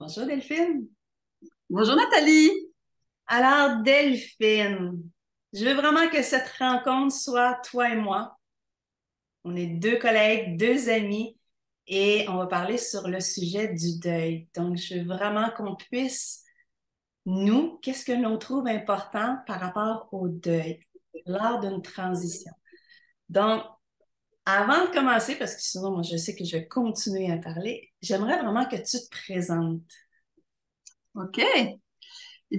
Bonjour Delphine. Bonjour Nathalie. Alors Delphine, je veux vraiment que cette rencontre soit toi et moi. On est deux collègues, deux amis et on va parler sur le sujet du deuil. Donc, je veux vraiment qu'on puisse, nous, qu'est-ce que l'on trouve important par rapport au deuil lors d'une transition. Donc, avant de commencer, parce que sinon, moi, je sais que je vais continuer à parler, j'aimerais vraiment que tu te présentes. Ok. Eh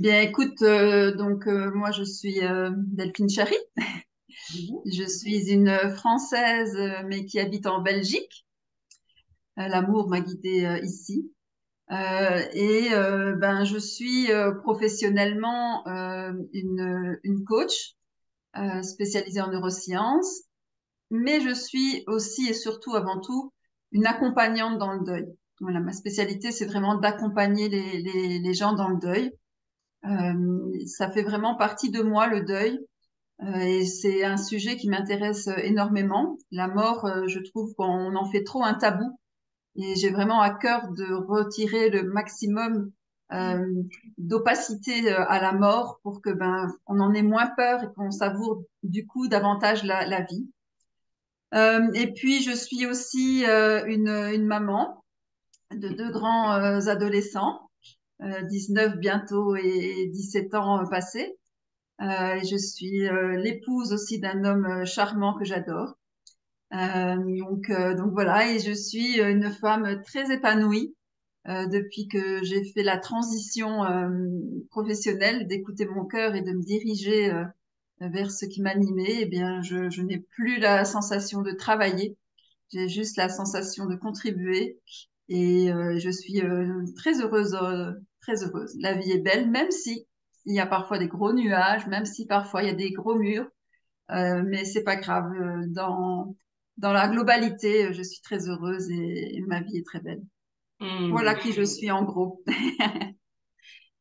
bien, écoute, moi je suis Delphine Chary. Mhm. Je suis une Française, mais qui habite en Belgique. L'amour m'a guidée ici. Je suis professionnellement une coach spécialisée en neurosciences, mais je suis aussi et surtout avant tout une accompagnante dans le deuil. Voilà, ma spécialité, c'est vraiment d'accompagner les gens dans le deuil. Ça fait vraiment partie de moi, le deuil, et c'est un sujet qui m'intéresse énormément. La mort, je trouve qu'on en fait trop un tabou, et j'ai vraiment à cœur de retirer le maximum euh, d'opacité à la mort pour que on en ait moins peur et qu'on savoure du coup davantage la vie. Et puis je suis aussi une maman de deux grands adolescents, 19 bientôt et 17 ans passés. Et je suis l'épouse aussi d'un homme charmant que j'adore. Donc voilà, et je suis une femme très épanouie depuis que j'ai fait la transition professionnelle, d'écouter mon cœur et de me diriger vers ce qui m'animait. Eh bien, je n'ai plus la sensation de travailler, j'ai juste la sensation de contribuer, et je suis très heureuse, très heureuse. La vie est belle, même si il y a parfois des gros nuages, même si parfois il y a des gros murs, mais c'est pas grave. Dans la globalité, je suis très heureuse et ma vie est très belle. Voilà Hmm. qui je suis en gros.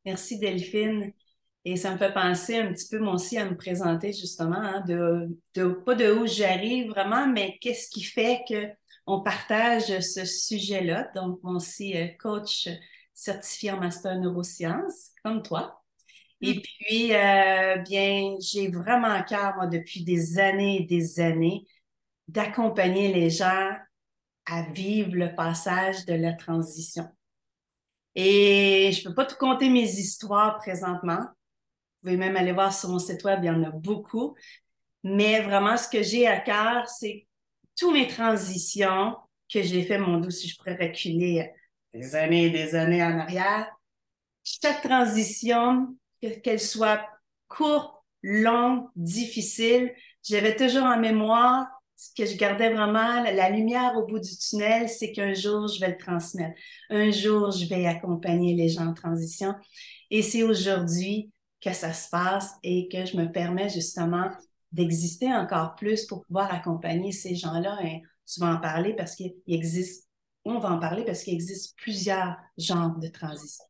Merci Delphine. Et ça me fait penser un petit peu moi aussi à me présenter justement, hein, pas de où j'arrive vraiment, mais qu'est-ce qui fait que on partage ce sujet-là. Donc, moi aussi, coach certifié en master neurosciences, comme toi. Et puis, bien, j'ai vraiment à cœur, moi, depuis des années et des années, d'accompagner les gens à vivre le passage de la transition. Et je peux pas te conter mes histoires présentement. Vous pouvez même aller voir sur mon site web, il y en a beaucoup. Mais vraiment, ce que j'ai à cœur, c'est toutes mes transitions que j'ai fait, mon Dieu, si je pourrais reculer des années en arrière. Chaque transition, qu'elle soit courte, longue, difficile, j'avais toujours en mémoire ce que je gardais vraiment, la lumière au bout du tunnel, c'est qu'un jour, je vais le transmettre. Un jour, je vais accompagner les gens en transition. Et c'est aujourd'hui que ça se passe et que je me permets justement d'exister encore plus pour pouvoir accompagner ces gens-là. Et tu vas en parler parce qu'il existe, on va en parler parce qu'il existe plusieurs genres de transition.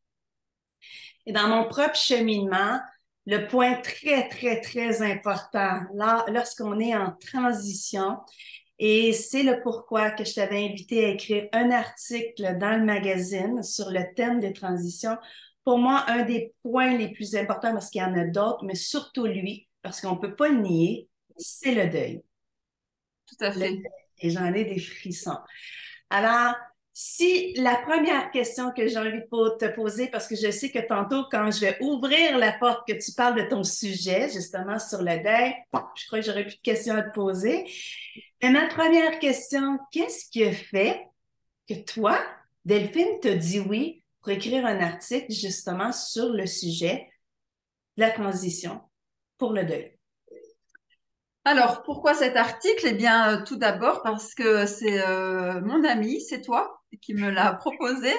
Et dans mon propre cheminement, le point très, très, très important là, lorsqu'on est en transition, et c'est le pourquoi que je t'avais invité à écrire un article dans le magazine sur le thème des transitions. Pour moi, un des points les plus importants, parce qu'il y en a d'autres, mais surtout lui, parce qu'on ne peut pas le nier, c'est le deuil. Tout à Le deuil. fait. Et j'en ai des frissons. Alors, si la première question que j'ai envie de te poser, parce que je sais que tantôt, quand je vais ouvrir la porte, que tu parles de ton sujet, justement sur le deuil, je crois que j'aurai plus de questions à te poser. Mais ma première question, qu'est-ce qui a fait que toi, Delphine, te dit oui pour écrire un article justement sur le sujet de la transition pour le deuil? Alors, pourquoi cet article? Eh bien, tout d'abord parce que c'est mon ami, c'est toi, qui me l'a proposé.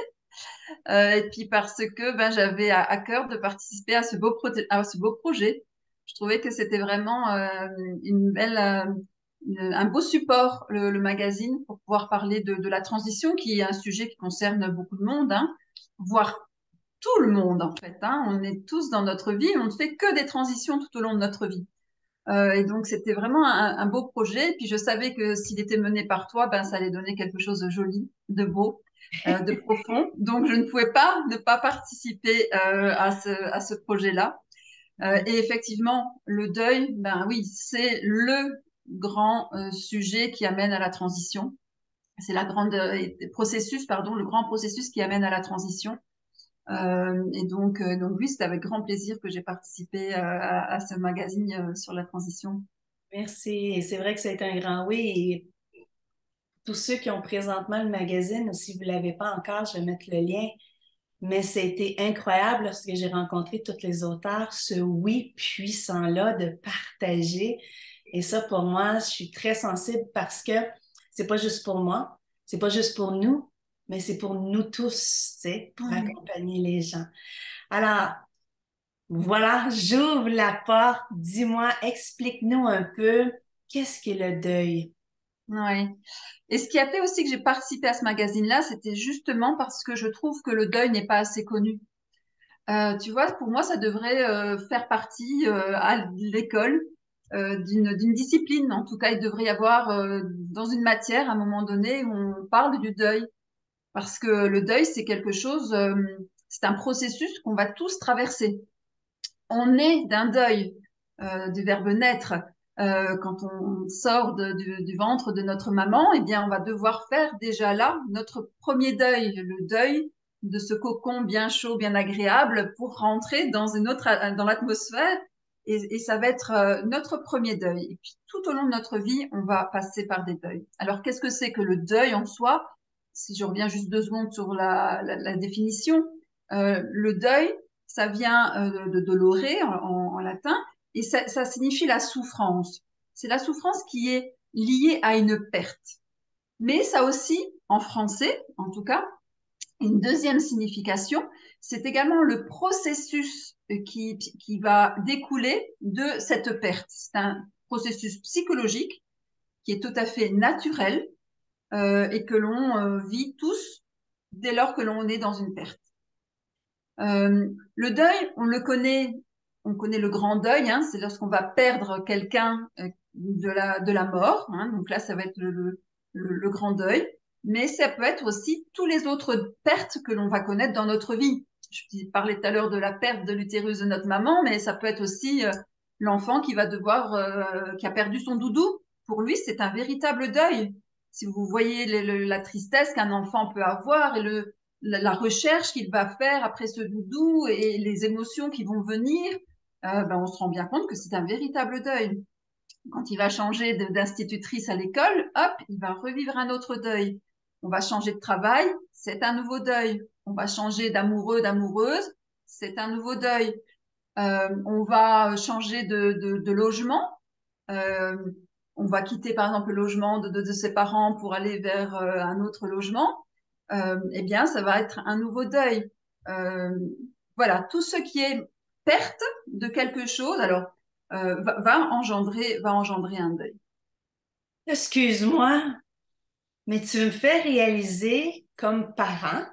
Et puis parce que j'avais à cœur de participer à à ce beau projet. Je trouvais que c'était vraiment une belle, un beau support, le magazine, pour pouvoir parler de la transition, qui est un sujet qui concerne beaucoup de monde, hein, voire tout le monde en fait. Hein. On est tous dans notre vie, on ne fait que des transitions tout au long de notre vie. Et donc c'était vraiment un beau projet. Et puis je savais que s'il était mené par toi, ça allait donner quelque chose de joli, de beau. de profond. Donc, je ne pouvais pas ne pas participer à ce projet-là. Et effectivement, le deuil, ben oui, c'est le grand sujet qui amène à la transition. C'est la grande processus, pardon, le grand processus qui amène à la transition. Donc oui, c'est avec grand plaisir que j'ai participé à ce magazine sur la transition. Merci. Et c'est vrai que ça a été un grand oui. Et tous ceux qui ont présentement le magazine, ou si vous ne l'avez pas encore, je vais mettre le lien. Mais ça a été incroyable lorsque j'ai rencontré tous les auteurs, ce oui puissant-là de partager. Et ça, pour moi, je suis très sensible parce que c'est pas juste pour moi, c'est pas juste pour nous, mais c'est pour nous tous, tu sais, pour Mhm. accompagner les gens. Alors, voilà, j'ouvre la porte. Dis-moi, explique-nous un peu, qu'est-ce qu'est le deuil? Ouais. Et ce qui a fait aussi que j'ai participé à ce magazine-là, c'était justement parce que je trouve que le deuil n'est pas assez connu. Tu vois, pour moi, ça devrait faire partie à l'école d'une discipline. En tout cas, il devrait y avoir dans une matière à un moment donné où on parle du deuil. Parce que le deuil, c'est quelque chose, c'est un processus qu'on va tous traverser. On est d'un deuil, du verbe naître. Quand on sort du ventre de notre maman, eh bien, on va devoir faire déjà là notre premier deuil, le deuil de ce cocon bien chaud, bien agréable, pour rentrer dans dans l'atmosphère. Et ça va être notre premier deuil. Et puis, tout au long de notre vie, on va passer par des deuils. Alors, qu'est-ce que c'est que le deuil en soi? Si je reviens juste 2 secondes sur la définition, le deuil, ça vient de dolore en latin, et ça signifie la souffrance. C'est la souffrance qui est liée à une perte. Mais ça aussi, en français, en tout cas, une deuxième signification, c'est également le processus qui va découler de cette perte. C'est un processus psychologique qui est tout à fait naturel et que l'on vit tous dès lors que l'on est dans une perte. Le deuil, on connaît le grand deuil, hein, c'est lorsqu'on va perdre quelqu'un de la mort, hein, donc là ça va être le grand deuil, mais ça peut être aussi tous les autres pertes que l'on va connaître dans notre vie. Je parlais tout à l'heure de la perte de l'utérus de notre maman, mais ça peut être aussi l'enfant qui va qui a perdu son doudou. Pour lui, c'est un véritable deuil. Si vous voyez la tristesse qu'un enfant peut avoir et la recherche qu'il va faire après ce doudou et les émotions qui vont venir, ben on se rend bien compte que c'est un véritable deuil. Quand il va changer d'institutrice à l'école, hop, il va revivre un autre deuil. On va changer de travail, c'est un nouveau deuil. On va changer d'amoureux, d'amoureuse, c'est un nouveau deuil. On va changer de logement. Euh, on va quitter par exemple le logement de ses parents pour aller vers un autre logement. Eh bien, ça va être un nouveau deuil. Euh, voilà, tout ce qui est perte de quelque chose, alors va engendrer un deuil. Excuse-moi, mais tu me fais réaliser comme parent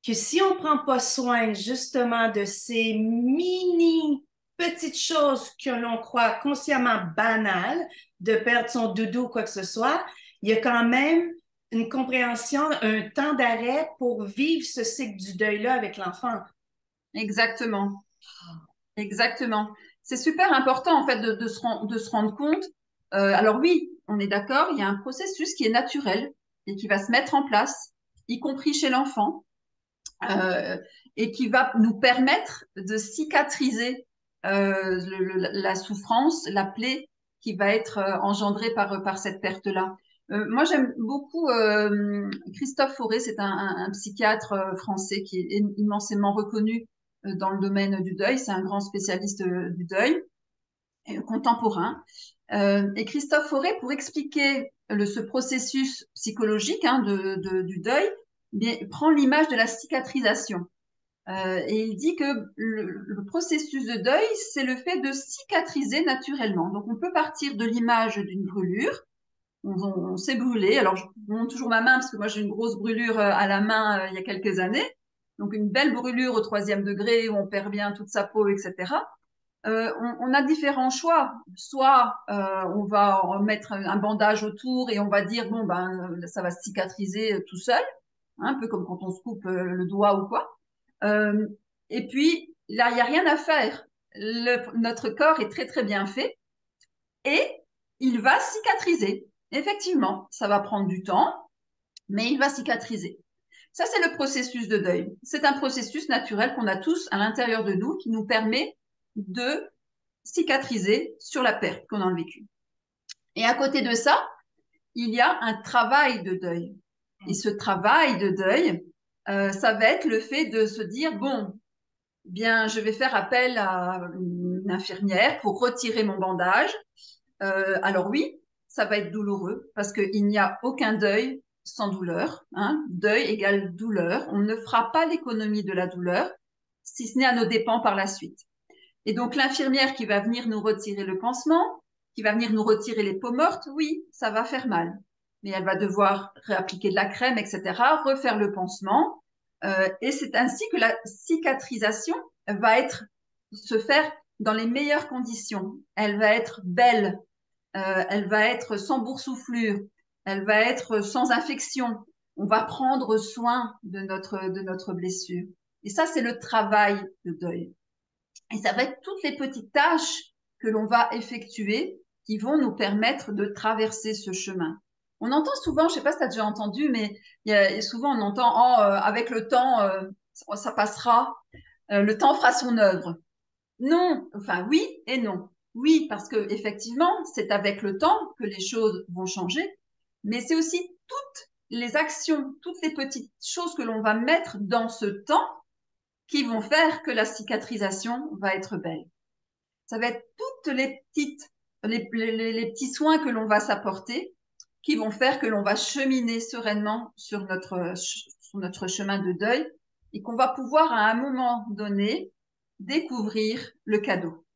que si on ne prend pas soin justement de ces mini petites choses que l'on croit consciemment banales, de perdre son doudou ou quoi que ce soit, il y a quand même une compréhension, un temps d'arrêt pour vivre ce cycle du deuil-là avec l'enfant. Exactement, exactement. C'est super important en fait de se rendre compte. Alors oui, on est d'accord, il y a un processus qui est naturel et qui va se mettre en place, y compris chez l'enfant. Et qui va nous permettre de cicatriser la souffrance, la plaie qui va être engendrée par cette perte-là. Moi, j'aime beaucoup Christophe Fauré, c'est un psychiatre français qui est immensément reconnu dans le domaine du deuil. C'est un grand spécialiste du deuil contemporain. Et Christophe Fauré, pour expliquer ce processus psychologique hein, du deuil, bien, prend l'image de la cicatrisation. Et il dit que le processus de deuil, c'est le fait de cicatriser naturellement. Donc, on peut partir de l'image d'une brûlure. On s'est brûlé. Alors, je montre toujours ma main parce que moi, j'ai une grosse brûlure à la main il y a quelques années. Donc, une belle brûlure au 3e degré où on perd bien toute sa peau, etc. On a différents choix. Soit on va en mettre un bandage autour et on va dire, bon, ben, ça va cicatriser tout seul. un peu comme quand on se coupe le doigt ou quoi. Euh, et puis, là, il n'y a rien à faire. Notre corps est très, très bien fait et il va cicatriser. Effectivement, ça va prendre du temps, mais il va cicatriser. Ça, c'est le processus de deuil. C'est un processus naturel qu'on a tous à l'intérieur de nous qui nous permet de cicatriser sur la perte qu'on a vécue. Et à côté de ça, il y a un travail de deuil. Et ce travail de deuil, ça va être le fait de se dire, bon, bien, je vais faire appel à une infirmière pour retirer mon bandage. Alors oui, ça va être douloureux parce qu'il n'y a aucun deuil sans douleur. Hein. Deuil égale douleur. On ne fera pas l'économie de la douleur, si ce n'est à nos dépens par la suite. Et donc l'infirmière qui va venir nous retirer le pansement, qui va venir nous retirer les peaux mortes, oui, ça va faire mal. Mais elle va devoir réappliquer de la crème, etc., refaire le pansement. Et c'est ainsi que la cicatrisation va se faire dans les meilleures conditions. Elle va être belle, elle va être sans boursouflure, elle va être sans infection. On va prendre soin de notre blessure. Et ça, c'est le travail de deuil. Et ça va être toutes les petites tâches que l'on va effectuer qui vont nous permettre de traverser ce chemin. On entend souvent, je ne sais pas si tu as déjà entendu, mais souvent on entend oh, avec le temps, ça passera, le temps fera son œuvre. Non, enfin oui et non. Oui, parce que effectivement, c'est avec le temps que les choses vont changer, mais c'est aussi toutes les actions, toutes les petites choses que l'on va mettre dans ce temps qui vont faire que la cicatrisation va être belle. Ça va être toutes les petits soins que l'on va s'apporter qui vont faire que l'on va cheminer sereinement sur notre chemin de deuil et qu'on va pouvoir à un moment donné découvrir le cadeau.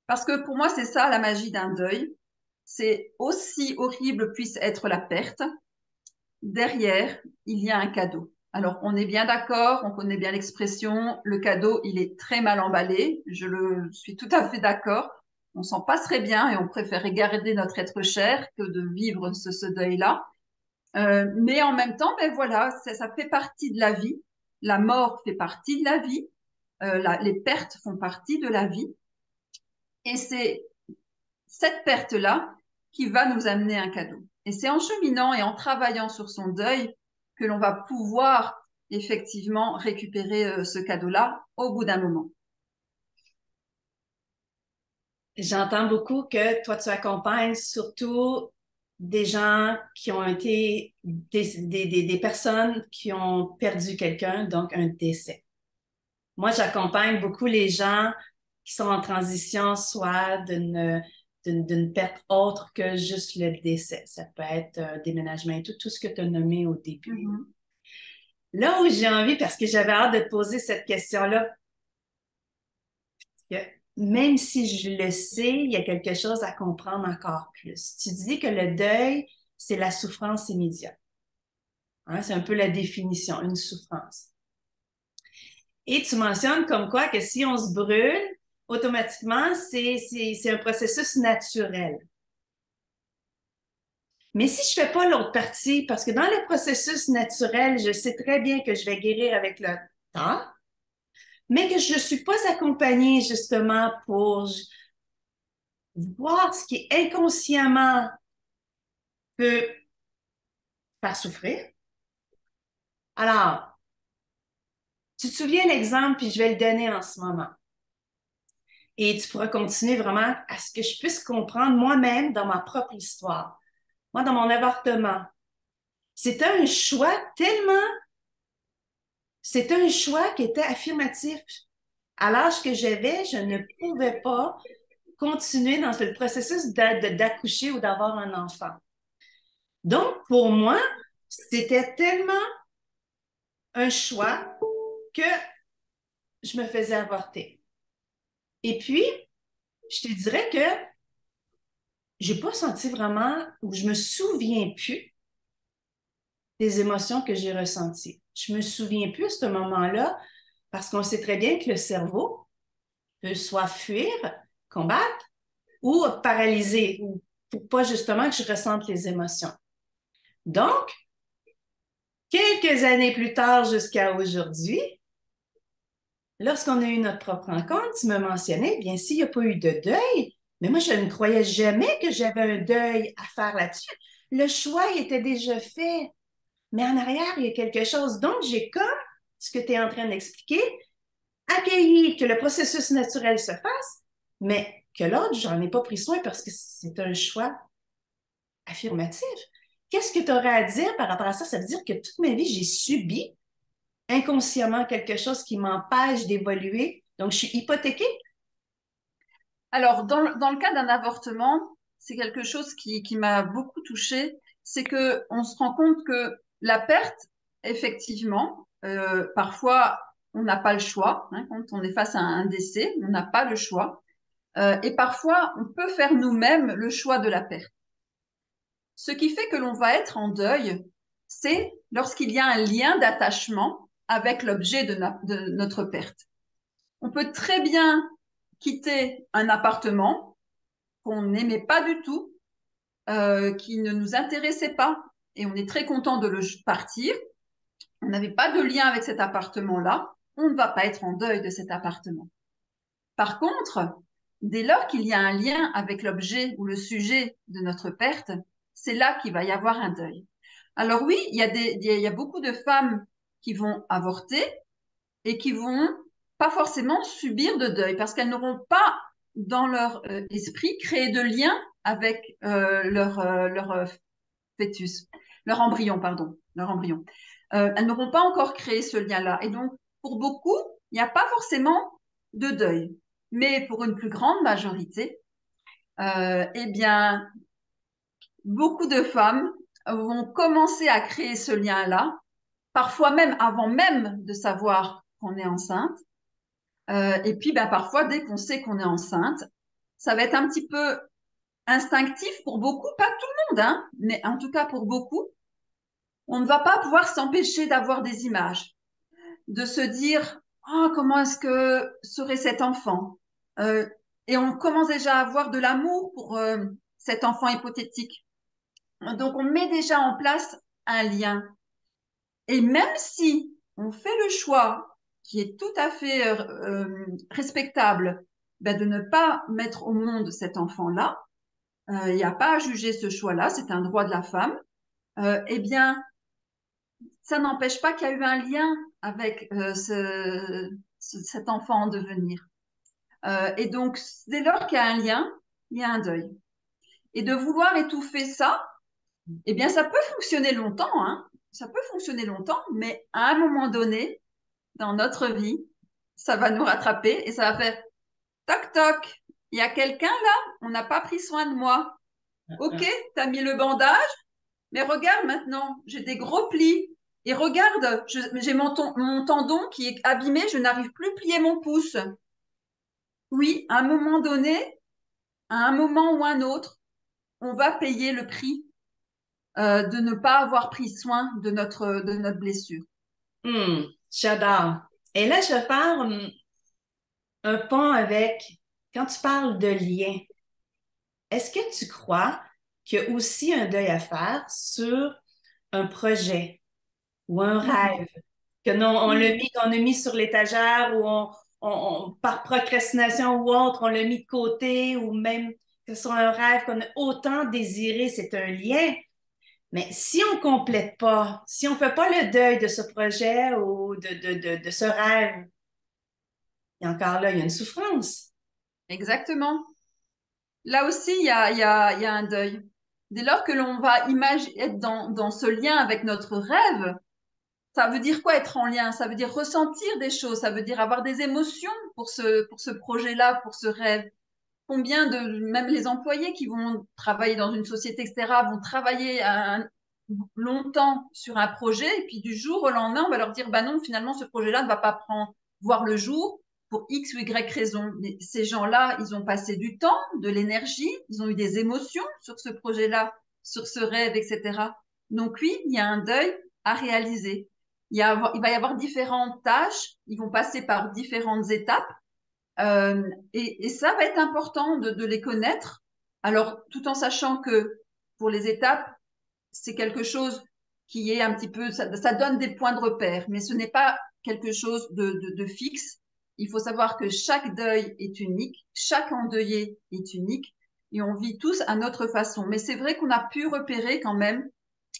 Parce que pour moi, c'est ça la magie d'un deuil. C'est aussi horrible puisse être la perte. Derrière, il y a un cadeau. Alors, on est bien d'accord, on connaît bien l'expression, le cadeau, il est très mal emballé. Je le suis tout à fait d'accord. On s'en passerait bien et on préférerait garder notre être cher que de vivre ce deuil-là. Mais en même temps, ben voilà, ça fait partie de la vie. La mort fait partie de la vie. Les pertes font partie de la vie. Et c'est cette perte-là qui va nous amener un cadeau. Et c'est en cheminant et en travaillant sur son deuil que l'on va pouvoir effectivement récupérer ce cadeau-là au bout d'un moment. J'entends beaucoup que toi, tu accompagnes surtout des gens qui ont été des personnes qui ont perdu quelqu'un, donc un décès. Moi, j'accompagne beaucoup les gens qui sont en transition, soit d'une perte autre que juste le décès. Ça peut être déménagement et tout ce que tu as nommé au début. Mm-hmm. Là où j'ai envie, parce que j'avais hâte de te poser cette question-là, que même si je le sais, il y a quelque chose à comprendre encore plus. Tu dis que le deuil, c'est la souffrance immédiate. Hein, c'est un peu la définition, une souffrance. Et tu mentionnes comme quoi que si on se brûle, automatiquement, c'est un processus naturel. Mais si je fais pas l'autre partie, parce que dans le processus naturel, je sais très bien que je vais guérir avec le temps, mais que je ne suis pas accompagnée justement pour voir ce qui inconsciemment peut faire souffrir. Alors, tu te souviens l'exemple, puis je vais le donner en ce moment. Et tu pourras continuer vraiment à ce que je puisse comprendre moi-même dans ma propre histoire. Moi, dans mon avortement, c'était un choix tellement... C'était un choix qui était affirmatif. À l'âge que j'avais, je ne pouvais pas continuer dans le processus d'accoucher ou d'avoir un enfant. Donc, pour moi, c'était tellement un choix que je me faisais avorter. Et puis, je te dirais que j'ai pas senti vraiment, ou je me souviens plus des émotions que j'ai ressenties. Je me souviens plus à ce moment-là parce qu'on sait très bien que le cerveau peut soit fuir, combattre ou paralyser, ou pour pas justement que je ressente les émotions. Donc, quelques quelques années plus tard jusqu'à aujourd'hui, lorsqu'on a eu notre propre rencontre, tu me mentionnais, bien, s'il n'y a pas eu de deuil, mais moi, je ne croyais jamais que j'avais un deuil à faire là-dessus. Le choix était déjà fait. Mais en arrière, il y a quelque chose. Donc, j'ai comme ce que tu es en train d'expliquer, accueilli que le processus naturel se fasse, mais que l'autre, j'en ai pas pris soin parce que c'est un choix affirmatif. Qu'est-ce que tu aurais à dire par rapport à ça? Ça veut dire que toute ma vie, j'ai subi inconsciemment quelque chose qui m'empêche d'évoluer. Donc, je suis hypothéquée. Alors, dans le cas d'un avortement, c'est quelque chose qui m'a beaucoup touchée. C'est que on se rend compte que la perte, effectivement, parfois, on n'a pas le choix. Hein, quand on est face à un décès, on n'a pas le choix. Et parfois, on peut faire nous-mêmes le choix de la perte. Ce qui fait que l'on va être en deuil, c'est lorsqu'il y a un lien d'attachement avec l'objet de notre perte. On peut très bien quitter un appartement qu'on n'aimait pas du tout, qui ne nous intéressait pas, et on est très content de le partir. On n'avait pas de lien avec cet appartement-là. On ne va pas être en deuil de cet appartement. Par contre, dès lors qu'il y a un lien avec l'objet ou le sujet de notre perte, c'est là qu'il va y avoir un deuil. Alors oui, il y a beaucoup de femmes qui vont avorter et qui vont pas forcément subir de deuil parce qu'elles n'auront pas dans leur esprit créé de lien avec leur fœtus, leur embryon, pardon, leur embryon. Elles n'auront pas encore créé ce lien-là. Et donc, pour beaucoup, il n'y a pas forcément de deuil. Mais pour une plus grande majorité, eh bien, beaucoup de femmes vont commencer à créer ce lien-là, parfois même avant même de savoir qu'on est enceinte. Et puis, ben, parfois, dès qu'on sait qu'on est enceinte, ça va être un petit peu instinctif pour beaucoup, pas tout le monde, hein, mais en tout cas pour beaucoup. On ne va pas pouvoir s'empêcher d'avoir des images, de se dire, oh, comment est-ce que serait cet enfant? Euh, et on commence déjà à avoir de l'amour pour cet enfant hypothétique. Donc, on met déjà en place un lien. Et même si on fait le choix, qui est tout à fait respectable, ben, de ne pas mettre au monde cet enfant-là, il n'y a pas à juger ce choix-là, c'est un droit de la femme, eh bien, ça n'empêche pas qu'il y a eu un lien avec cet enfant en devenir. Et donc, dès lors qu'il y a un lien, il y a un deuil. Et de vouloir étouffer ça, eh bien, ça peut fonctionner longtemps, hein. Ça peut fonctionner longtemps, mais à un moment donné, dans notre vie, ça va nous rattraper et ça va faire toc toc. Il y a quelqu'un là, on n'a pas pris soin de moi. Ok, t'as mis le bandage, mais regarde maintenant, j'ai des gros plis. Et regarde, j'ai mon tendon qui est abîmé, je n'arrive plus à plier mon pouce. Oui, à un moment donné, à un moment ou un autre, on va payer le prix de ne pas avoir pris soin de notre blessure. J'adore. Et là, je vais faire un pont avec, quand tu parles de lien, est-ce que tu crois qu'il y a aussi un deuil à faire sur un projet ou un Mhm. rêve que non, Oui. qu'on a mis sur l'étagère ou par procrastination ou autre, on l'a mis de côté ou même que ce soit un rêve qu'on a autant désiré, c'est un lien. Mais si on ne complète pas, si on ne fait pas le deuil de ce projet ou de ce rêve, et encore là, il y a une souffrance. Exactement. Là aussi, il y a un deuil. Dès lors que l'on va être dans ce lien avec notre rêve, ça veut dire quoi être en lien? Ça veut dire ressentir des choses, ça veut dire avoir des émotions pour ce projet-là, pour ce rêve. Combien de, même les employés qui vont travailler dans une société, etc., vont travailler longtemps sur un projet, et puis du jour au lendemain, on va leur dire, bah non, finalement, ce projet-là ne va pas voir le jour pour X ou Y raison. Mais ces gens-là, ils ont passé du temps, de l'énergie, ils ont eu des émotions sur ce projet-là, sur ce rêve, etc. Donc oui, il y a un deuil à réaliser. Il va y avoir différentes tâches, ils vont passer par différentes étapes. Et ça va être important de les connaître. Alors, tout en sachant que pour les étapes, c'est quelque chose qui est un petit peu, ça donne des points de repère, mais ce n'est pas quelque chose de fixe. Il faut savoir que chaque deuil est unique, chaque endeuillé est unique, et on vit tous à notre façon. Mais c'est vrai qu'on a pu repérer quand même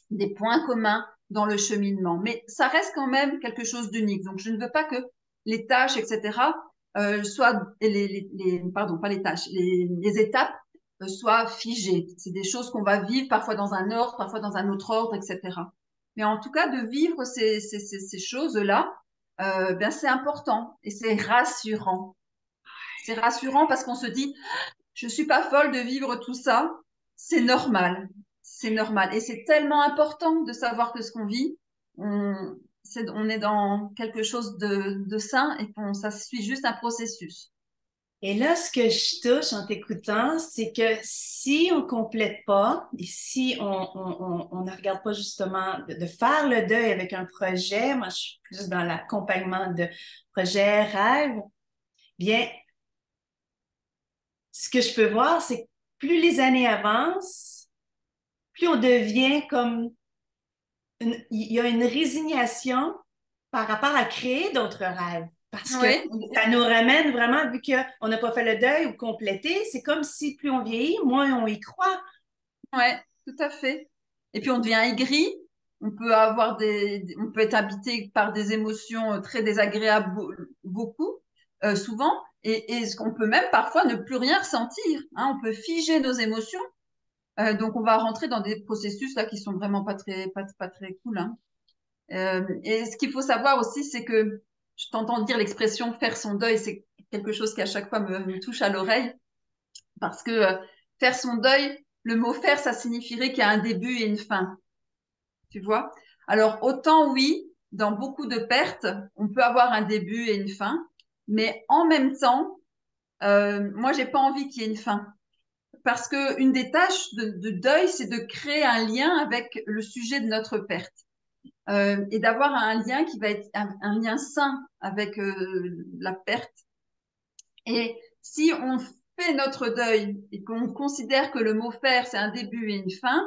des points communs dans le cheminement, mais ça reste quand même quelque chose d'unique. Donc, je ne veux pas que les tâches, etc., soient, pardon, pas les tâches, les étapes soient figées. C'est des choses qu'on va vivre parfois dans un ordre, parfois dans un autre ordre, etc. Mais en tout cas, de vivre ces choses-là, ben c'est important et c'est rassurant. C'est rassurant parce qu'on se dit, je suis pas folle de vivre tout ça, c'est normal, c'est normal. Et c'est tellement important de savoir que ce qu'on vit, on est dans quelque chose de sain et qu'on ça suit juste un processus. Et là, ce que je touche en t'écoutant, c'est que si on complète pas et si on ne regarde pas justement de faire le deuil avec un projet, moi je suis plus dans l'accompagnement de projet rêve, bien, ce que je peux voir, c'est que plus les années avancent, plus on devient comme il y a une résignation par rapport à créer d'autres rêves. Parce que Oui, ça nous ramène vraiment, vu qu'on n'a pas fait le deuil ou complété, c'est comme si plus on vieillit, moins on y croit. ouais, tout à fait. Et puis on devient aigri. On peut avoir on peut être habité par des émotions très désagréables beaucoup, souvent, et ce qu'on peut même parfois ne plus rien ressentir. Hein. On peut figer nos émotions. Donc, on va rentrer dans des processus là qui sont vraiment pas très cool. Hein. Et ce qu'il faut savoir aussi, c'est que je t'entends dire l'expression faire son deuil, c'est quelque chose qui à chaque fois me touche à l'oreille parce que faire son deuil, le mot faire, ça signifierait qu'il y a un début et une fin. Tu vois? Alors, autant oui, dans beaucoup de pertes, on peut avoir un début et une fin, mais en même temps, moi, j'ai pas envie qu'il y ait une fin. Parce que une des tâches de deuil, c'est de créer un lien avec le sujet de notre perte et d'avoir un lien qui va être un lien sain avec la perte. Et si on fait notre deuil et qu'on considère que le mot faire, c'est un début et une fin,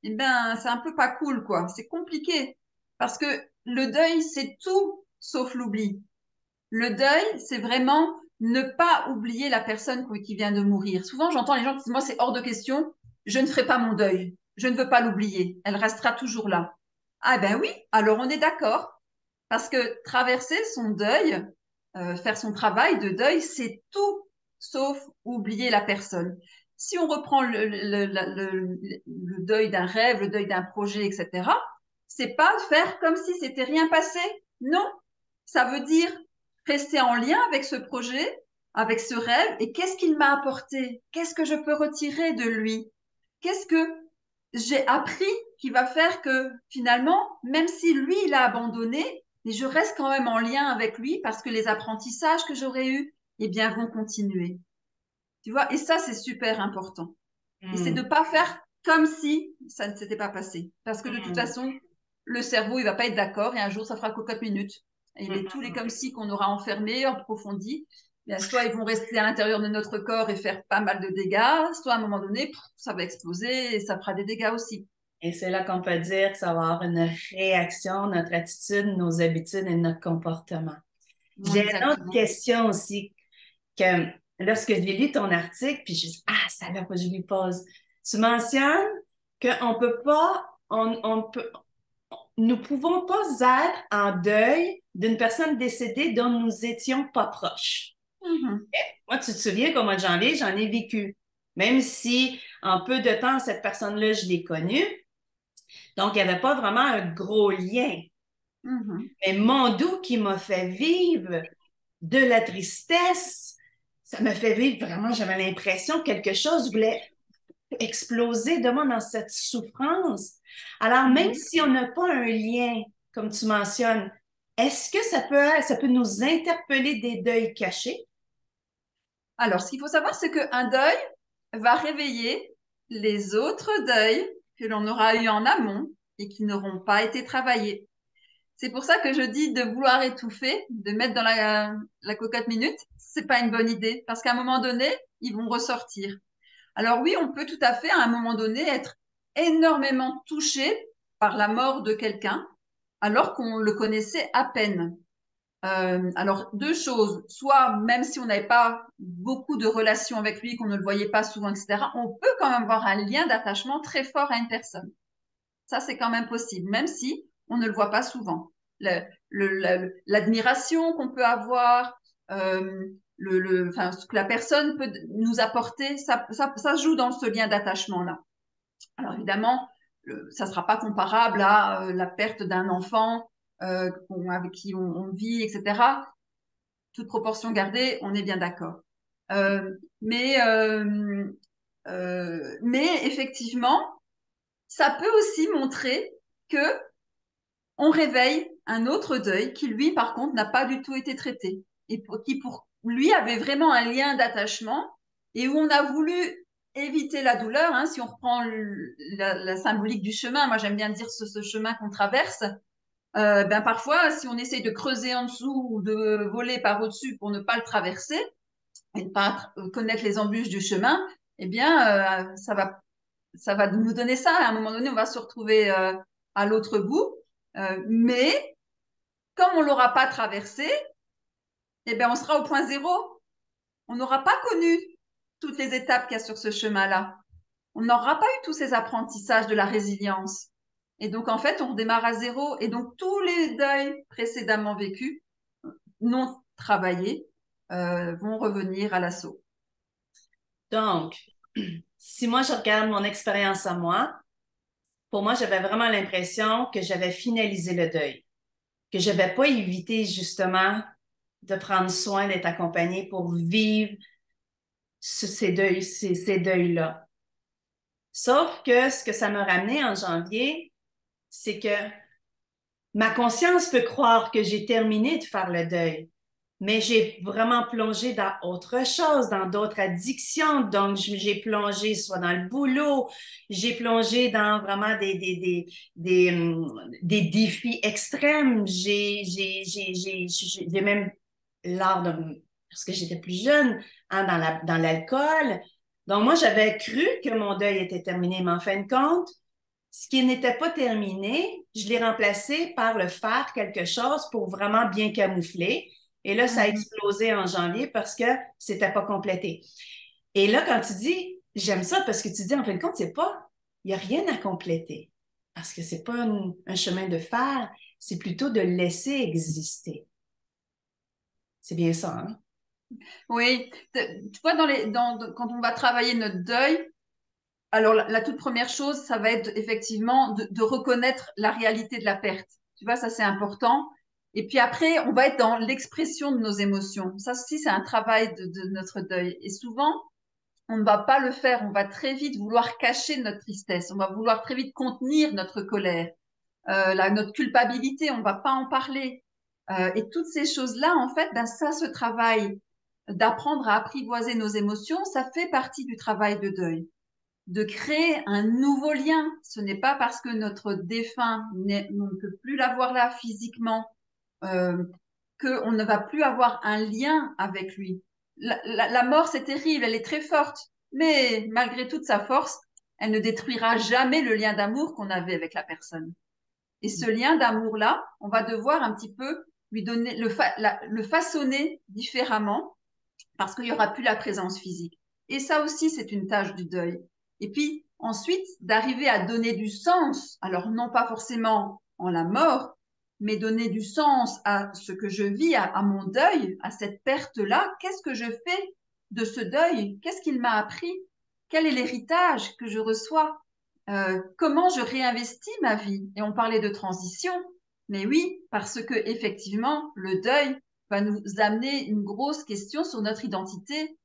eh ben, c'est un peu pas cool, quoi. C'est compliqué parce que le deuil, c'est tout sauf l'oubli. Le deuil, c'est vraiment ne pas oublier la personne qui vient de mourir. Souvent, j'entends les gens qui disent, moi, c'est hors de question, je ne ferai pas mon deuil, je ne veux pas l'oublier, elle restera toujours là. Ah ben oui, alors on est d'accord, parce que traverser son deuil, faire son travail de deuil, c'est tout sauf oublier la personne. Si on reprend le deuil d'un rêve, le deuil d'un projet, etc., c'est pas faire comme si c'était rien passé. Non, ça veut dire rester en lien avec ce projet, avec ce rêve, et qu'est-ce qu'il m'a apporté? Qu'est-ce que je peux retirer de lui? Qu'est-ce que j'ai appris qui va faire que finalement, même si lui, il a abandonné, mais je reste quand même en lien avec lui parce que les apprentissages que j'aurais eus, eh bien, vont continuer. Tu vois? Et ça, c'est super important. Et c'est de Hmm. pas faire comme si ça ne s'était pas passé. Parce que de toute Hmm. façon, le cerveau, il va pas être d'accord et un jour, ça fera cocotte minute. Et tous les comme si qu'on aura enfermés, approfondis, bien, soit ils vont rester à l'intérieur de notre corps et faire pas mal de dégâts, soit à un moment donné, ça va exploser et ça fera des dégâts aussi. Et c'est là qu'on peut dire que ça va avoir une réaction, notre attitude, nos habitudes et notre comportement. Ouais, J'ai une autre exactement. question aussi, que lorsque j'ai lu ton article, puis je dis, ah, ça là, faut que je lui pose. Tu mentionnes qu'on peut pas, on peut, nous pouvons pas être en deuil d'une personne décédée dont nous étions pas proches. Mhm. Moi, tu te souviens qu'au mois de janvier, j'en ai vécu. Même si en peu de temps, cette personne-là, je l'ai connue. Donc, il n'y avait pas vraiment un gros lien. Mhm. Mais mon doux qui m'a fait vivre de la tristesse, ça m'a fait vivre vraiment, j'avais l'impression que quelque chose voulait exploser de moi dans cette souffrance. Alors, même Mhm. si on n'a pas un lien, comme tu mentionnes, est-ce que ça peut nous interpeller des deuils cachés? Alors, ce qu'il faut savoir, c'est qu'un deuil va réveiller les autres deuils que l'on aura eu en amont et qui n'auront pas été travaillés. C'est pour ça que je dis de vouloir étouffer, de mettre dans la cocotte minute, c'est pas une bonne idée parce qu'à un moment donné, ils vont ressortir. Alors oui, on peut tout à fait à un moment donné être énormément touché par la mort de quelqu'un, alors qu'on le connaissait à peine. Alors, deux choses. Soit, même si on n'avait pas beaucoup de relations avec lui, qu'on ne le voyait pas souvent, etc., on peut quand même avoir un lien d'attachement très fort à une personne. Ça, c'est quand même possible, même si on ne le voit pas souvent. L'admiration qu'on peut avoir, enfin, ce que la personne peut nous apporter, ça joue dans ce lien d'attachement-là. Alors évidemment, ça ne sera pas comparable à la perte d'un enfant avec qui on vit, etc. Toute proportion gardée, on est bien d'accord. Euh, mais, euh, mais effectivement, ça peut aussi montrer que on réveille un autre deuil qui, lui, par contre, n'a pas du tout été traité et qui, pour lui, avait vraiment un lien d'attachement et où on a voulu éviter la douleur. Hein, si on reprend la symbolique du chemin, moi j'aime bien dire ce chemin qu'on traverse. Ben parfois, si on essaye de creuser en dessous ou de voler par au-dessus pour ne pas le traverser et ne pas connaître les embûches du chemin, eh bien, ça va nous donner ça. À un moment donné, on va se retrouver à l'autre bout. Mais comme on l'aura pas traversé, eh bien, on sera au point zéro. On n'aura pas connu toutes les étapes qu'il y a sur ce chemin-là. On n'aura pas eu tous ces apprentissages de la résilience. Et donc, en fait, on redémarre à zéro. Et donc, tous les deuils précédemment vécus, non travaillés, vont revenir à l'assaut. Donc, si moi je regarde mon expérience à moi, pour moi, j'avais vraiment l'impression que j'avais finalisé le deuil, que je n'avais pas évité justement de prendre soin d'être accompagnée pour vivre ces deuils-là. Sauf que ce que ça m'a ramené en janvier, c'est que ma conscience peut croire que j'ai terminé de faire le deuil, mais j'ai vraiment plongé dans autre chose, dans d'autres addictions. Donc, j'ai plongé soit dans le boulot, j'ai plongé dans vraiment des défis extrêmes. J'ai même, lors de, parce que j'étais plus jeune, hein, dans l'alcool. Donc, moi, j'avais cru que mon deuil était terminé, mais en fin de compte, ce qui n'était pas terminé, je l'ai remplacé par le faire quelque chose pour vraiment bien camoufler. Et là, ça a Mhm. explosé en janvier parce que c'était pas complété. Et là, quand tu dis, j'aime ça parce que tu dis, en fin de compte, c'est pas, il n'y a rien à compléter. Parce que c'est pas un chemin de fer, c'est plutôt de laisser exister. C'est bien ça, hein? Oui, tu vois, quand on va travailler notre deuil, alors la toute première chose, ça va être effectivement de reconnaître la réalité de la perte. Tu vois, ça c'est important. Et puis après, on va être dans l'expression de nos émotions. Ça aussi, c'est un travail de notre deuil. Et souvent, on ne va pas le faire. On va très vite vouloir cacher notre tristesse. On va vouloir très vite contenir notre colère, notre culpabilité. On ne va pas en parler. Et toutes ces choses-là, en fait, ben, ça, ce travail d'apprendre à apprivoiser nos émotions, ça fait partie du travail de deuil, de créer un nouveau lien. Ce n'est pas parce que notre défunt, on ne peut plus l'avoir là physiquement, euh, qu'on ne va plus avoir un lien avec lui. La mort, c'est terrible, elle est très forte, mais malgré toute sa force, elle ne détruira jamais le lien d'amour qu'on avait avec la personne. Et ce lien d'amour-là, on va devoir un petit peu lui donner, le façonner différemment parce qu'il n'y aura plus la présence physique. Et ça aussi, c'est une tâche du deuil. Et puis ensuite, d'arriver à donner du sens, alors non pas forcément en la mort, mais donner du sens à ce que je vis, à mon deuil, à cette perte-là. Qu'est-ce que je fais de ce deuil? Qu'est-ce qu'il m'a appris? Quel est l'héritage que je reçois? Comment je réinvestis ma vie? Et on parlait de transition, mais oui, parce que effectivement, le deuil va nous amener une grosse question sur notre identité.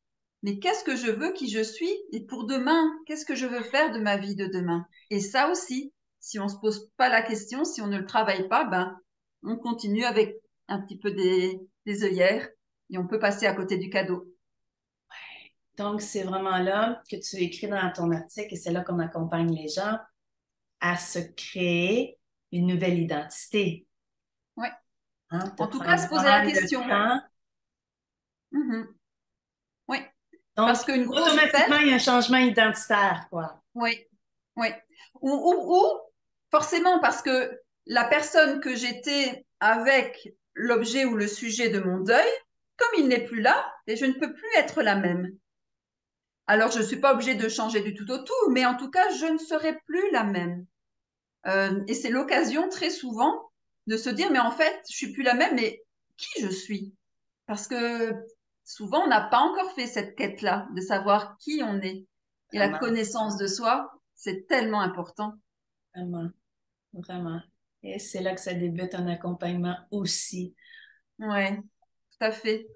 Mais qu'est-ce que je veux, qui je suis? Et pour demain, qu'est-ce que je veux faire de ma vie de demain? Et ça aussi, si on ne se pose pas la question, si on ne le travaille pas, ben, on continue avec un petit peu des œillères et on peut passer à côté du cadeau. Donc, c'est vraiment là que tu écris dans ton article et c'est là qu'on accompagne les gens à se créer une nouvelle identité, Ouais. hein, de En tout cas, prendre se poser la vraiment le question. temps. Mhm. Oui. Donc, Parce qu'une grosse automatiquement, perte, il y a un changement identitaire, quoi. oui, oui. Ou Forcément, parce que la personne que j'étais avec l'objet ou le sujet de mon deuil, comme il n'est plus là, et je ne peux plus être la même. Alors, je ne suis pas obligée de changer du tout au tout, mais en tout cas, je ne serai plus la même. Et c'est l'occasion très souvent de se dire, mais en fait, je suis plus la même, mais qui je suis? Parce que souvent, on n'a pas encore fait cette quête-là de savoir qui on est. Et la Vraiment, connaissance de soi, c'est tellement important. vraiment, vraiment. Et c'est là que ça débute un accompagnement aussi. Ouais, tout à fait.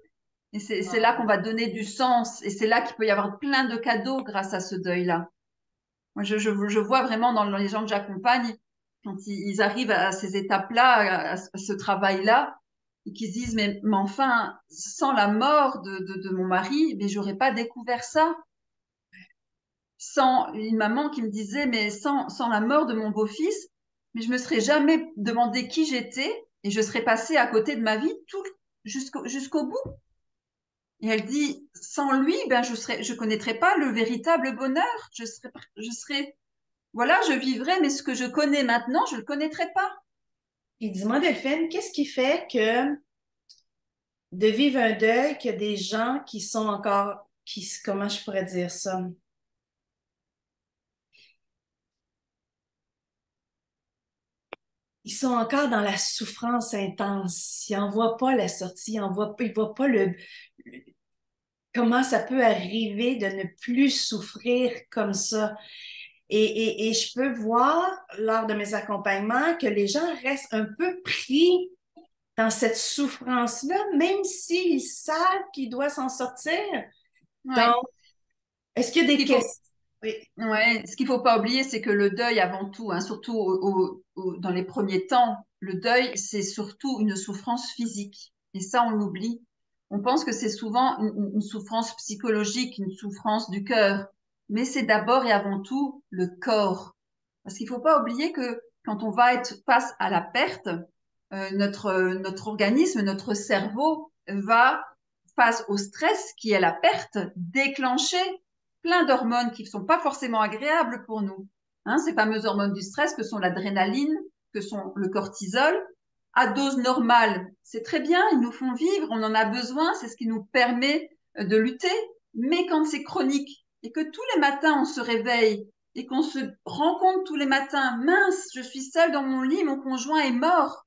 Et c'est là qu'on Wow. va donner du sens. Et c'est là qu'il peut y avoir plein de cadeaux grâce à ce deuil-là. Moi, je vois vraiment dans les gens que j'accompagne, quand ils arrivent à ces étapes-là, à ce travail-là, et qu'ils se disent, mais enfin, sans la mort de mon mari, mais j'aurais pas découvert ça. Sans une maman qui me disait, mais sans la mort de mon beau-fils, mais je me serais jamais demandé qui j'étais et je serais passée à côté de ma vie jusqu'au bout. Et elle dit, sans lui, ben je connaîtrais pas le véritable bonheur. Voilà, je vivrais, mais ce que je connais maintenant, je le connaîtrais pas. Puis dis-moi, Delphine, qu'est-ce qui fait que de vivre un deuil, qu'il y a des gens qui sont encore, comment je pourrais dire ça? Ils sont encore dans la souffrance intense. Ils n'en voient pas la sortie, ils voient pas comment ça peut arriver de ne plus souffrir comme ça. Et je peux voir lors de mes accompagnements que les gens restent un peu pris dans cette souffrance-là, même s'ils savent qu'ils doivent s'en sortir. Donc, Ouais. est-ce qu'il y a Ce des qu'il faut, questions? Oui, ouais, ce qu'il faut pas oublier, c'est que le deuil, avant tout, hein, surtout dans les premiers temps, le deuil, c'est surtout une souffrance physique. Et ça, on l'oublie. On pense que c'est souvent une souffrance psychologique, une souffrance du cœur. Mais c'est d'abord et avant tout le corps. Parce qu'il faut pas oublier que quand on va être face à la perte, notre organisme, notre cerveau va, face au stress qui est la perte, déclencher plein d'hormones qui ne sont pas forcément agréables pour nous. Hein, ces fameuses hormones du stress que sont l'adrénaline, que sont le cortisol, à dose normale, c'est très bien, ils nous font vivre, on en a besoin, c'est ce qui nous permet de lutter. Mais quand c'est chronique et que tous les matins on se réveille et qu'on se rend compte tous les matins, mince, je suis seule dans mon lit, mon conjoint est mort,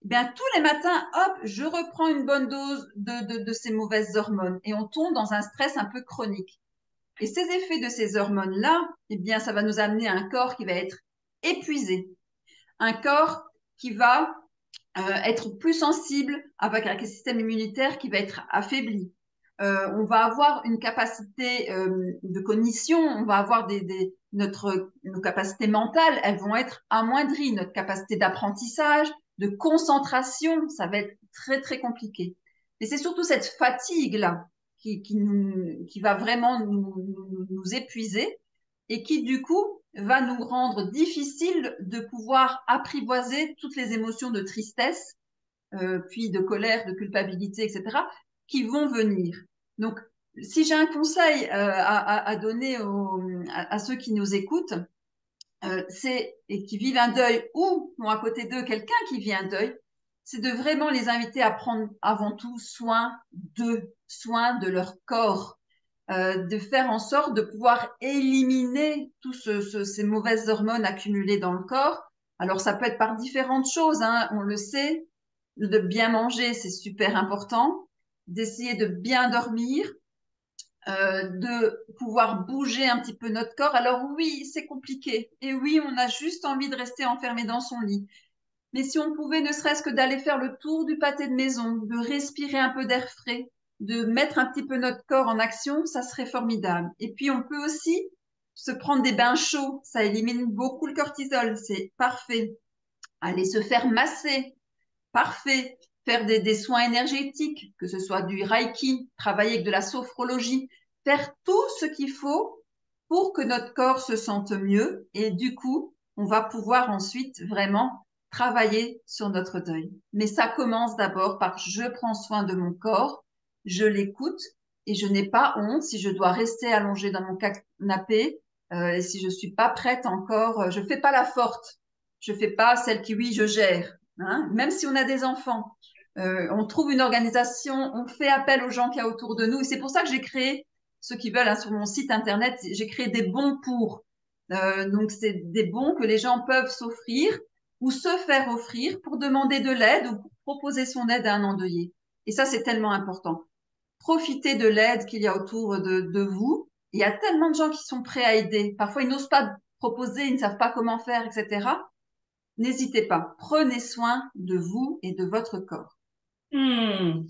eh bien tous les matins, hop, je reprends une bonne dose de ces mauvaises hormones et on tombe dans un stress un peu chronique. Et ces effets de ces hormones-là, eh bien, ça va nous amener à un corps qui va être épuisé, un corps qui va être plus sensible avec un système immunitaire qui va être affaibli. On va avoir une capacité de cognition, on va avoir nos capacités mentales, elles vont être amoindries, notre capacité d'apprentissage, de concentration, ça va être très très compliqué. Et c'est surtout cette fatigue-là qui va vraiment nous épuiser et qui du coup va nous rendre difficile de pouvoir apprivoiser toutes les émotions de tristesse, puis de colère, de culpabilité, etc., qui vont venir. Donc, si j'ai un conseil à donner à ceux qui nous écoutent, et qui vivent un deuil ou ont à côté d'eux quelqu'un qui vit un deuil, c'est de vraiment les inviter à prendre avant tout soin de leur corps, de faire en sorte de pouvoir éliminer ces mauvaises hormones accumulées dans le corps. Alors, ça peut être par différentes choses, hein, on le sait, de bien manger, c'est super important, d'essayer de bien dormir, de pouvoir bouger un petit peu notre corps. Alors oui, c'est compliqué. Et oui, on a juste envie de rester enfermé dans son lit. Mais si on pouvait ne serait-ce que d'aller faire le tour du pâté de maison, de respirer un peu d'air frais, de mettre un petit peu notre corps en action, ça serait formidable. Et puis on peut aussi se prendre des bains chauds, ça élimine beaucoup le cortisol, c'est parfait. Aller se faire masser, parfait. Faire des soins énergétiques, que ce soit du reiki, travailler avec de la sophrologie, faire tout ce qu'il faut pour que notre corps se sente mieux et du coup, on va pouvoir ensuite vraiment travailler sur notre deuil. Mais ça commence d'abord par je prends soin de mon corps, je l'écoute et je n'ai pas honte si je dois rester allongée dans mon canapé, si je suis pas prête encore, je fais pas la forte. Je fais pas celle qui, oui, je gère. Hein. Même si on a des enfants, on trouve une organisation, on fait appel aux gens qu'il y a autour de nous. Et c'est pour ça que j'ai créé, ceux qui veulent, hein, sur mon site internet, j'ai créé des bons pour. Donc, c'est des bons que les gens peuvent s'offrir ou se faire offrir pour demander de l'aide ou pour proposer son aide à un endeuillé. Et ça, c'est tellement important. Profitez de l'aide qu'il y a autour de vous. Il y a tellement de gens qui sont prêts à aider. Parfois, ils n'osent pas proposer, ils ne savent pas comment faire, etc. N'hésitez pas. Prenez soin de vous et de votre corps. Hmm.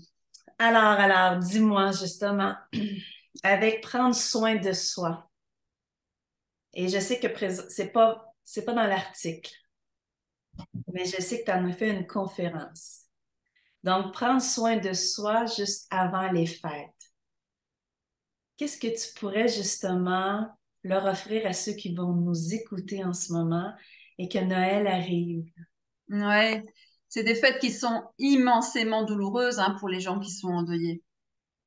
Alors, dis-moi justement, avec prendre soin de soi, et je sais que c'est pas dans l'article, mais je sais que tu en as fait une conférence. Donc, prendre soin de soi juste avant les fêtes. Qu'est-ce que tu pourrais justement leur offrir à ceux qui vont nous écouter en ce moment et que Noël arrive? Ouais, c'est des fêtes qui sont immensément douloureuses hein, pour les gens qui sont endeuillés.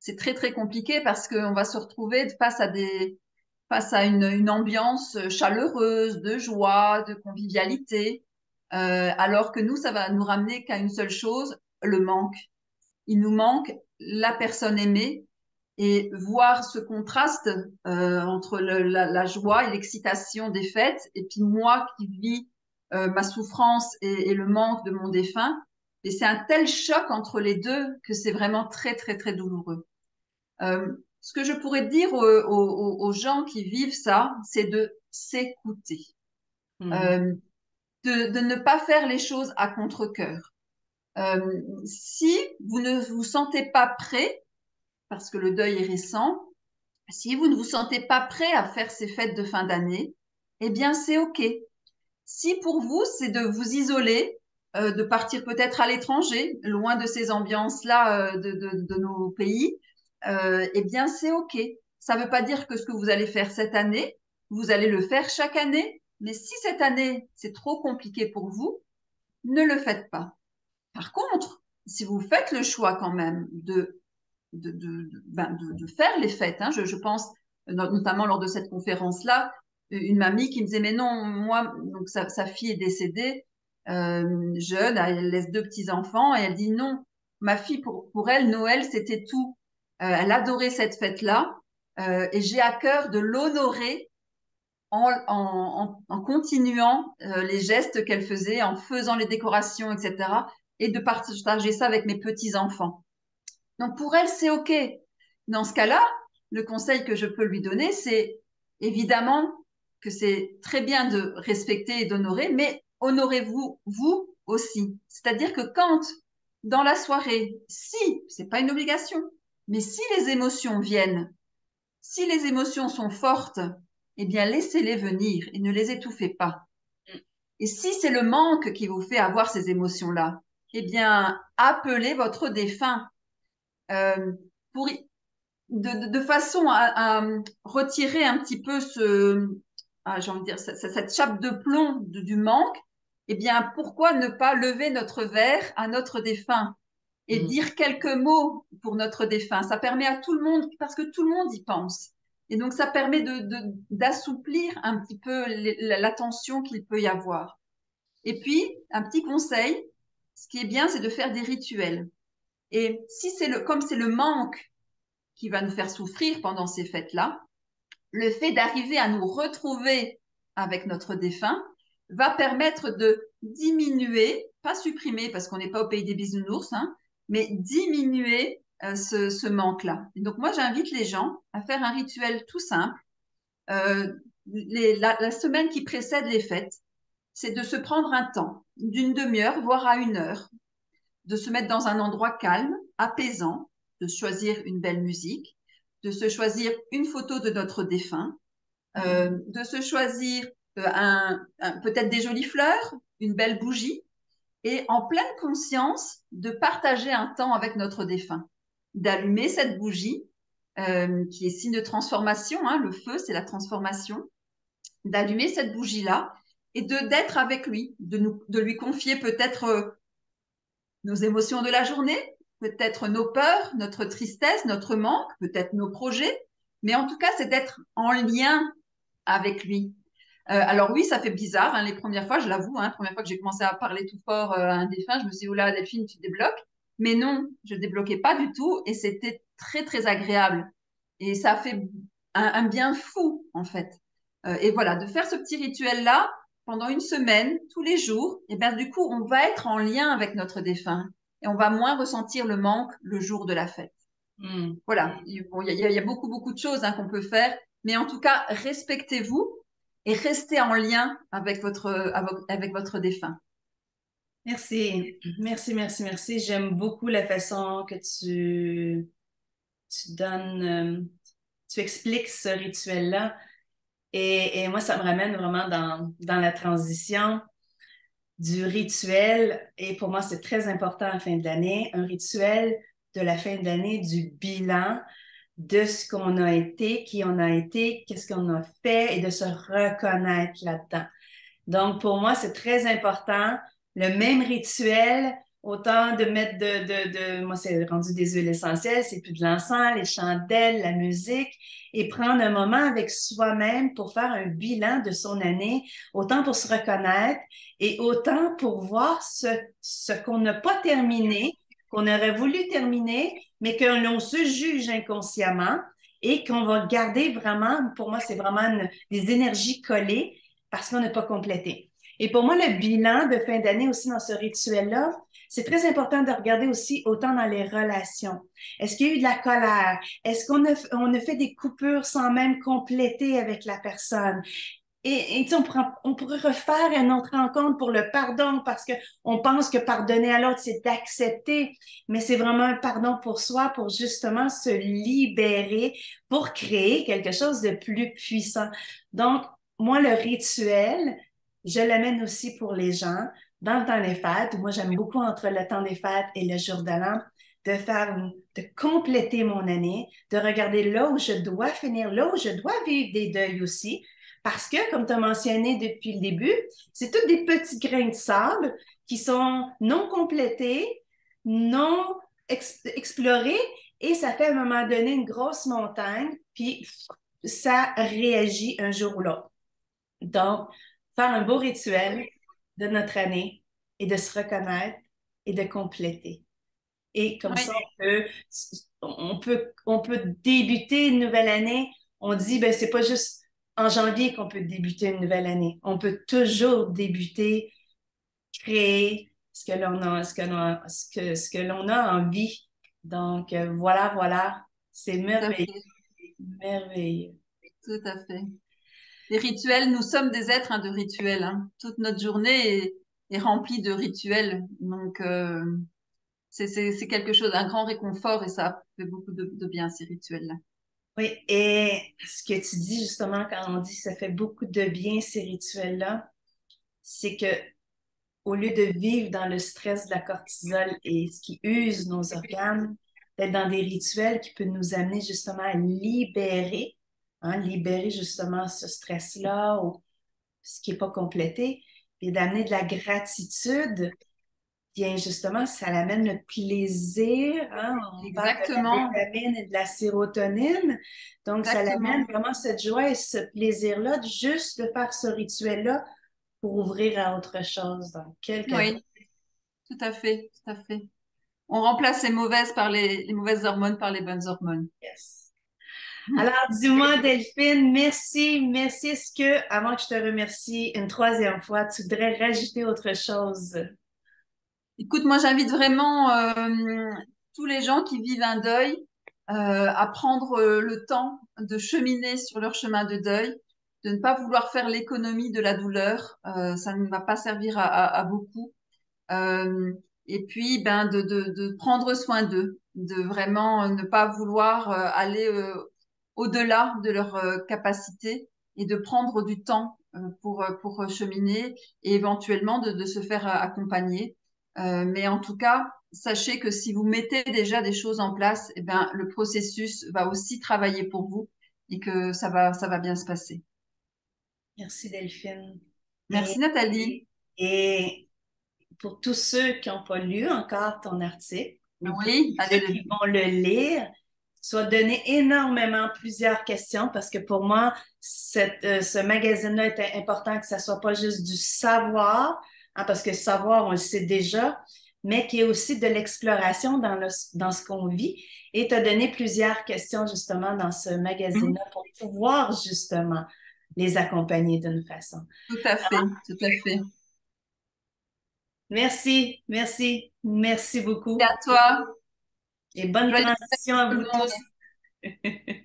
C'est très très compliqué parce qu'on va se retrouver face à une ambiance chaleureuse, de joie, de convivialité, alors que nous, ça va nous ramener qu'à une seule chose, le manque. Il nous manque la personne aimée et voir ce contraste entre la joie et l'excitation des fêtes et puis moi qui vis ma souffrance et le manque de mon défunt. Et c'est un tel choc entre les deux que c'est vraiment très, très, très douloureux. Ce que je pourrais dire aux gens qui vivent ça, c'est de s'écouter, Hmm. euh, de ne pas faire les choses à contre-cœur. Si vous ne vous sentez pas prêt, parce que le deuil est récent, si vous ne vous sentez pas prêt à faire ces fêtes de fin d'année, eh bien c'est OK. Si pour vous, c'est de vous isoler, de partir peut-être à l'étranger, loin de ces ambiances-là de nos pays, eh bien c'est OK. Ça ne veut pas dire que ce que vous allez faire cette année, vous allez le faire chaque année, mais si cette année, c'est trop compliqué pour vous, ne le faites pas. Par contre, si vous faites le choix quand même de faire les fêtes. Hein. Je pense, notamment lors de cette conférence-là, une mamie qui me disait, mais non, moi, donc sa fille est décédée, jeune, elle laisse deux petits-enfants, et elle dit, non, ma fille, pour elle, Noël, c'était tout. Elle adorait cette fête-là, et j'ai à cœur de l'honorer en continuant les gestes qu'elle faisait, en faisant les décorations, etc., et de partager ça avec mes petits-enfants. Donc pour elle, c'est OK. Dans ce cas-là, le conseil que je peux lui donner, c'est évidemment que c'est très bien de respecter et d'honorer, mais honorez-vous vous aussi. C'est-à-dire que quand dans la soirée, si, c'est pas une obligation, mais si les émotions viennent, si les émotions sont fortes, eh bien laissez-les venir et ne les étouffez pas. Et si c'est le manque qui vous fait avoir ces émotions-là, eh bien appelez votre défunt euh, pour de façon à retirer un petit peu j'ai envie de dire, cette chape de plomb du manque, eh bien, pourquoi ne pas lever notre verre à notre défunt et Hmm. dire quelques mots pour notre défunt? Ça permet à tout le monde, parce que tout le monde y pense. Et donc, ça permet d'assouplir un petit peu la tension qu'il peut y avoir. Et puis, un petit conseil, ce qui est bien, c'est de faire des rituels. Et si comme c'est le manque qui va nous faire souffrir pendant ces fêtes-là, le fait d'arriver à nous retrouver avec notre défunt va permettre de diminuer, pas supprimer parce qu'on n'est pas au pays des bisounours, hein, mais diminuer ce manque-là. Et donc moi, j'invite les gens à faire un rituel tout simple. Euh, la semaine qui précède les fêtes, c'est de se prendre un temps d'une demi-heure, voire à une heure, de se mettre dans un endroit calme, apaisant, de choisir une belle musique, de se choisir une photo de notre défunt, de se choisir peut-être des jolies fleurs, une belle bougie, et en pleine conscience de partager un temps avec notre défunt, d'allumer cette bougie qui est signe de transformation, hein, le feu c'est la transformation, d'allumer cette bougie-là et d'être avec lui, de lui confier peut-être nos émotions de la journée, peut-être nos peurs, notre tristesse, notre manque, peut-être nos projets, mais en tout cas, c'est d'être en lien avec lui. Alors oui, ça fait bizarre, hein, les premières fois, je l'avoue, hein, la première fois que j'ai commencé à parler tout fort à un défunt, je me suis dit, oula, Delphine, tu débloques. Mais non, je débloquais pas du tout et c'était très, très agréable. Et ça a fait un bien fou, en fait. Et voilà, de faire ce petit rituel-là pendant une semaine, tous les jours, et bien du coup, on va être en lien avec notre défunt et on va moins ressentir le manque le jour de la fête. Hmm. Voilà. Bon, il y a beaucoup, beaucoup de choses hein, qu'on peut faire, mais en tout cas, respectez-vous et restez en lien avec votre défunt. Merci, merci, merci, merci. J'aime beaucoup la façon que tu donnes, tu expliques ce rituel-là. Et moi, ça me ramène vraiment dans la transition du rituel. Et pour moi, c'est très important à la fin de l'année, un rituel de la fin de l'année, du bilan de ce qu'on a été, qui on a été, qu'est-ce qu'on a fait et de se reconnaître là-dedans. Donc, pour moi, c'est très important. Le même rituel, autant de mettre moi, c'est rendu des huiles essentielles, c'est plus de l'encens, les chandelles, la musique, et prendre un moment avec soi-même pour faire un bilan de son année, autant pour se reconnaître et autant pour voir ce qu'on n'a pas terminé, qu'on aurait voulu terminer, mais que l'on se juge inconsciemment et qu'on va garder vraiment, pour moi, c'est vraiment des énergies collées parce qu'on n'a pas complété. Et pour moi, le bilan de fin d'année aussi dans ce rituel-là, c'est très important de regarder aussi autant dans les relations. Est-ce qu'il y a eu de la colère? Est-ce on a fait des coupures sans même compléter avec la personne? Et on pourrait refaire une autre rencontre pour le pardon parce qu'on pense que pardonner à l'autre, c'est d'accepter, mais c'est vraiment un pardon pour soi, pour justement se libérer, pour créer quelque chose de plus puissant. Donc, moi, le rituel, je l'amène aussi pour les gens dans le temps des fêtes. Moi, j'aime beaucoup entre le temps des fêtes et le jour de l'an de compléter mon année, de regarder là où je dois finir, là où je dois vivre des deuils aussi, parce que, comme tu as mentionné depuis le début, c'est tous des petits grains de sable qui sont non complétés, non explorés, et ça fait à un moment donné une grosse montagne, puis ça réagit un jour ou l'autre. Donc, faire un beau rituel de notre année et de se reconnaître et de compléter. Et comme ça, Oui, on peut débuter une nouvelle année. On dit, ben, c'est pas juste en janvier qu'on peut débuter une nouvelle année. On peut toujours débuter, créer ce que l'on a, ce que l'on a envie. Donc, voilà, voilà. C'est tout à merveilleux, fait, merveilleux. tout à fait. Les rituels, nous sommes des êtres hein, de rituels. Hein. Toute notre journée est remplie de rituels. Donc, c'est quelque chose, un grand réconfort et ça fait beaucoup de bien, ces rituels-là. Oui, et ce que tu dis justement quand on dit que ça fait beaucoup de bien, ces rituels-là, c'est que au lieu de vivre dans le stress de la cortisol et ce qui use nos organes, d'être dans des rituels qui peuvent nous amener justement à libérer, hein, libérer justement ce stress-là ou ce qui n'est pas complété, et d'amener de la gratitude, bien justement, ça amène le plaisir, hein, on parle de la Exactement, dopamine et de la sérotonine, donc ça amène exactement. vraiment cette joie et ce plaisir-là, juste de faire ce rituel-là pour ouvrir à autre chose, donc quel cadeau. Oui, tout à fait, tout à fait. On remplace les mauvaises par les mauvaises hormones par les bonnes hormones. Yes. Alors, dis-moi, Delphine, merci, merci. Est-ce que, avant que je te remercie une troisième fois, tu voudrais rajouter autre chose? Écoute, moi, j'invite vraiment tous les gens qui vivent un deuil à prendre le temps de cheminer sur leur chemin de deuil, de ne pas vouloir faire l'économie de la douleur. Ça ne va pas servir à beaucoup. Euh, et puis, ben, de prendre soin d'eux, de vraiment ne pas vouloir aller au-delà de leur capacité et de prendre du temps pour cheminer et éventuellement de se faire accompagner. Mais en tout cas, sachez que si vous mettez déjà des choses en place, eh ben, le processus va aussi travailler pour vous et que ça va bien se passer. Merci, Delphine. Et, Merci Nathalie. et pour tous ceux qui n'ont pas lu encore ton article, ou pour Oui, ceux allez, qui vont le lire, tu as donné énormément plusieurs questions parce que pour moi, ce magazine-là était important que ça soit pas juste du savoir, hein, parce que savoir, on le sait déjà, mais qu'il y ait aussi de l'exploration dans ce qu'on vit. Et tu as donné plusieurs questions justement dans ce Mhm. magazine-là pour pouvoir justement les accompagner d'une façon. Tout à fait, tout à fait. Merci, merci, merci Et beaucoup à toi, et bonne joyeuse fête transition à à tout vous le monde. tous.